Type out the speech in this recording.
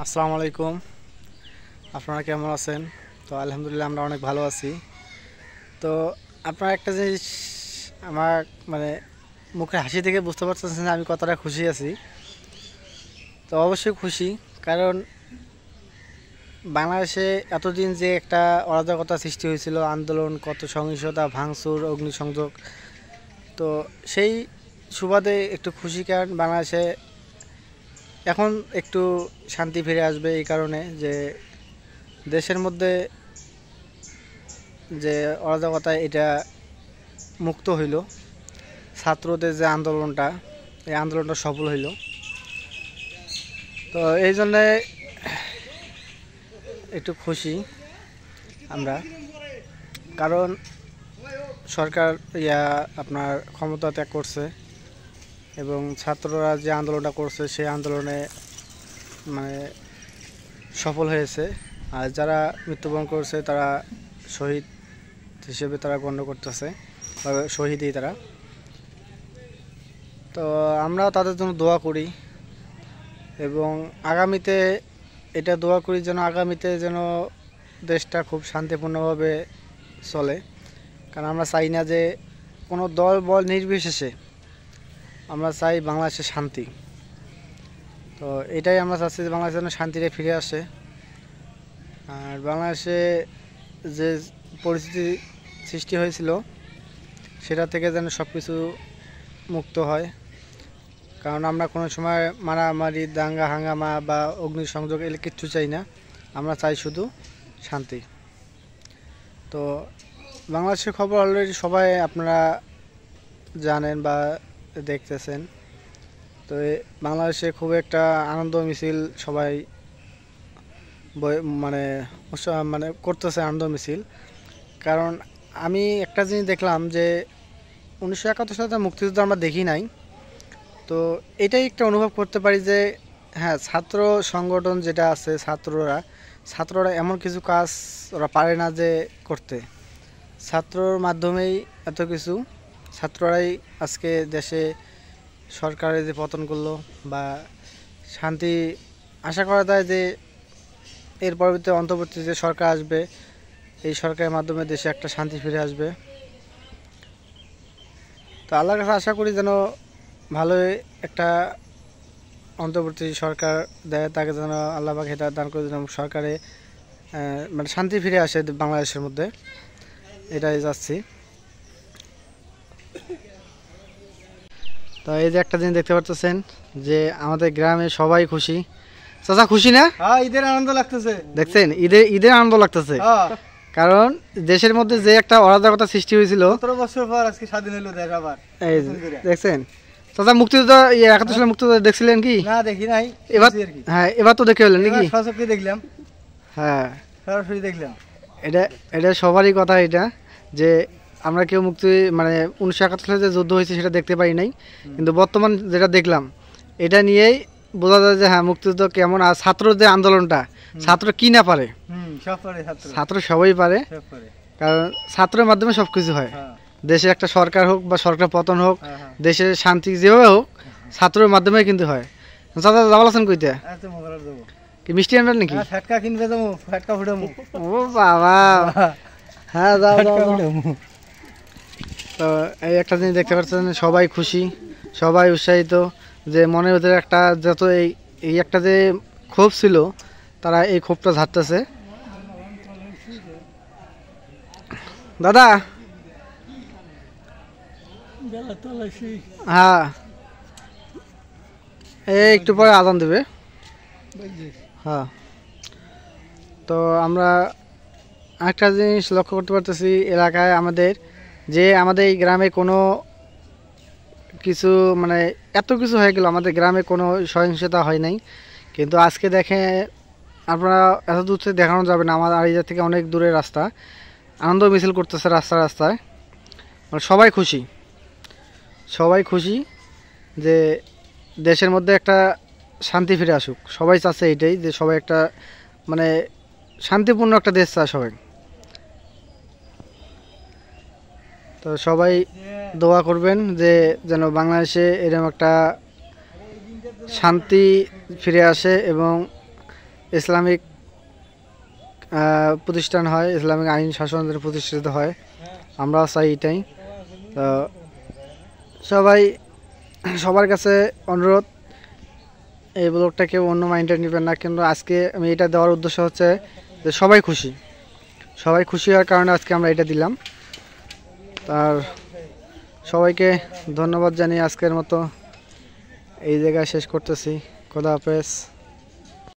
আসসালামু আলাইকুম। আপনারা কেমন আছেন? তো আলহামদুলিল্লাহ আমরা অনেক ভালো আছি। তো আপনারা একটা জিনিস আমার মানে মুখে হাসি থেকে বুঝতে পারতেছেন যে আমি কতটা খুশি আছি। তো অবশ্যই খুশি, কারণ বাংলাদেশে এতদিন যে একটা অরাজকতা সৃষ্টি হয়েছিল, আন্দোলন, কত সহিংসতা, ভাঙচুর, অগ্নিসংযোগ, তো সেই সুবাদে একটু খুশি, কারণ বাংলাদেশে এখন একটু শান্তি ফিরে আসবে এই কারণে যে দেশের মধ্যে যে অরাজকতা এটা মুক্ত হইল। ছাত্রদের যে আন্দোলনটা, এই আন্দোলনটা সফল হইল। তো এই জন্যে একটু খুশি আমরা, কারণ সরকার আপনার ক্ষমতা ত্যাগ করছে এবং ছাত্ররা যে আন্দোলনটা করছে সেই আন্দোলনে মানে সফল হয়েছে। আর যারা মৃত্যুবরণ করছে তারা শহীদ হিসেবে তারা গণ্য করতেছে, শহীদই তারা। তো আমরা তাদের জন্য দোয়া করি এবং আগামীতে এটা দোয়া করি যেন আগামীতে যেন দেশটা খুব শান্তিপূর্ণভাবে চলে, কারণ আমরা চাই না যে কোনো দল বল নির্বিশেষে আমরা চাই বাংলাদেশে শান্তি। তো এটাই আমরা চাচ্ছি যে বাংলাদেশে যেন শান্তিটা ফিরে আসে, আর বাংলাদেশে যে পরিস্থিতি সৃষ্টি হয়েছিল সেটা থেকে যেন সব কিছু মুক্ত হয়। কারণ আমরা কোনো সময় মারামারি, দাঙ্গা হাঙ্গামা বা অগ্নিসংযোগ এগুলো কিচ্ছু চাই না, আমরা চাই শুধু শান্তি। তো বাংলাদেশের খবর অলরেডি সবাই আপনারা জানেন বা দেখতেছেন। তো বাংলাদেশে খুব একটা আনন্দ মিছিল সবাই মানে মানে করতেছে আনন্দ মিছিল। কারণ আমি একটা জিনিস দেখলাম যে 1971 সালে মুক্তিযুদ্ধ আমরা দেখি নাই, তো এটাই একটা অনুভব করতে পারি যে হ্যাঁ, ছাত্র সংগঠন যেটা আছে, ছাত্ররা এমন কিছু কাজ ওরা পারে না যে করতে, ছাত্রর মাধ্যমেই এত কিছু। ছাত্ররাই আজকে দেশে সরকারের যে পতন করলো বা শান্তি, আশা করা যায় যে এর পরবর্তী অন্তর্বর্তী যে সরকার আসবে, এই সরকারের মাধ্যমে দেশে একটা শান্তি ফিরে আসবে। তো আল্লাহর কাছে আশা করি যেন ভালোই একটা অন্তর্বর্তী সরকার দেয়, তাকে যেন আল্লাহ পাক হেদায়েত দান করে, যেন সরকারে মানে শান্তি ফিরে আসে বাংলাদেশের মধ্যে, এটাই যাচ্ছি। তো এই যে একটা জিনিস দেখতে পাচ্ছেন যে আমাদের গ্রামে সবাই খুশি। চাচা খুশি না? হ্যাঁ, ঈদের আনন্দ লাগতেছে। দেখছেন, ঈদের আনন্দ লাগতেছে, কারণ দেশের মধ্যে যে একটা অরাজকতা সৃষ্টি হয়েছিল, 17 বছর পর আজকে স্বাধীন হলো দেশ আবার। এই দেখছেন চাচা, মুক্তিযুদ্ধ 71 সালে মুক্তিযুদ্ধ দেখছিলেন কি? না, দেখি নাই। এবার হ্যাঁ, এবার তো দেখে হলেন নাকি? সরাসরি দেখলাম। হ্যাঁ, সরাসরি দেখলাম। এটা সবারই কথা, এটা যে আমরা কেউ মানে 1971 সালে যে যুদ্ধ হয়েছে সেটা দেখতে পাই নাই, কিন্তু বর্তমান যেটা দেখলাম এটা নিয়েই বোঝা যায় যে হ্যাঁ, মুক্তিযুদ্ধ কেমন। আর ছাত্রদের আন্দোলনটা, ছাত্র কি না পারে? ছাত্র সবাই পারে, কারণ ছাত্রের মাধ্যমে সবকিছু হয়। দেশে একটা সরকার হোক বা সরকার পতন হোক, দেশের শান্তি যেভাবে হোক, ছাত্রের মাধ্যমে কিন্তু হয়। চাচা যাওয়া আছেন কইতে কি মিষ্টি আনবেন নাকি? ফটকা কিনবে যাবো, ফটকা ফুটামু। ও বাবা, হ্যাঁ যাও যাও। তো এই একটা জিনিস দেখতে পাচ্ছেন, সবাই খুশি, সবাই উৎসাহিত, যে মনের ভিতরে একটা যত এই একটা যে ক্ষোভ ছিল, তারা এই ক্ষোভটা ঝাড়তেছে। দাদা হ্যাঁ, এই একটু পরে আজান দেবে। হ্যাঁ, তো আমরা একটা জিনিস লক্ষ্য করতে পারতেছি এলাকায় আমাদের, যে আমাদের এই গ্রামে কোনো কিছু মানে এত কিছু হয়ে গেল, আমাদের গ্রামে কোনো সহিংসতা হয় নাই, কিন্তু আজকে দেখে আপনারা এত দূর থেকে দেখানো যাবে না, আমার আড়িয়া থেকে অনেক দূরের রাস্তা, আনন্দ মিছিল করতেছে রাস্তায়, মানে সবাই খুশি যে দেশের মধ্যে একটা শান্তি ফিরে আসুক। সবাই চাচ্ছে এইটাই, যে সবাই একটা মানে শান্তিপূর্ণ একটা দেশ চায় সবাই। তো সবাই দোয়া করবেন যে যেন বাংলাদেশে এরকম একটা শান্তি ফিরে আসে এবং ইসলামিক প্রতিষ্ঠান হয়, ইসলামিক আইন শাসনের প্রতিষ্ঠিত হয়। আমরাও চাই এটাই। তো সবার কাছে অনুরোধ, এই ব্লগটা কেউ অন্য মাইন্ডে নেবেন না, কিন্তু আজকে আমি এটা দেওয়ার উদ্দেশ্য হচ্ছে যে সবাই খুশি হওয়ার কারণে আজকে আমরা এটা দিলাম। আর সবাইকে ধন্যবাদ জানিয়ে আজকের মতো এই জায়গায় শেষ করতেছি। খোদা হাফেজ।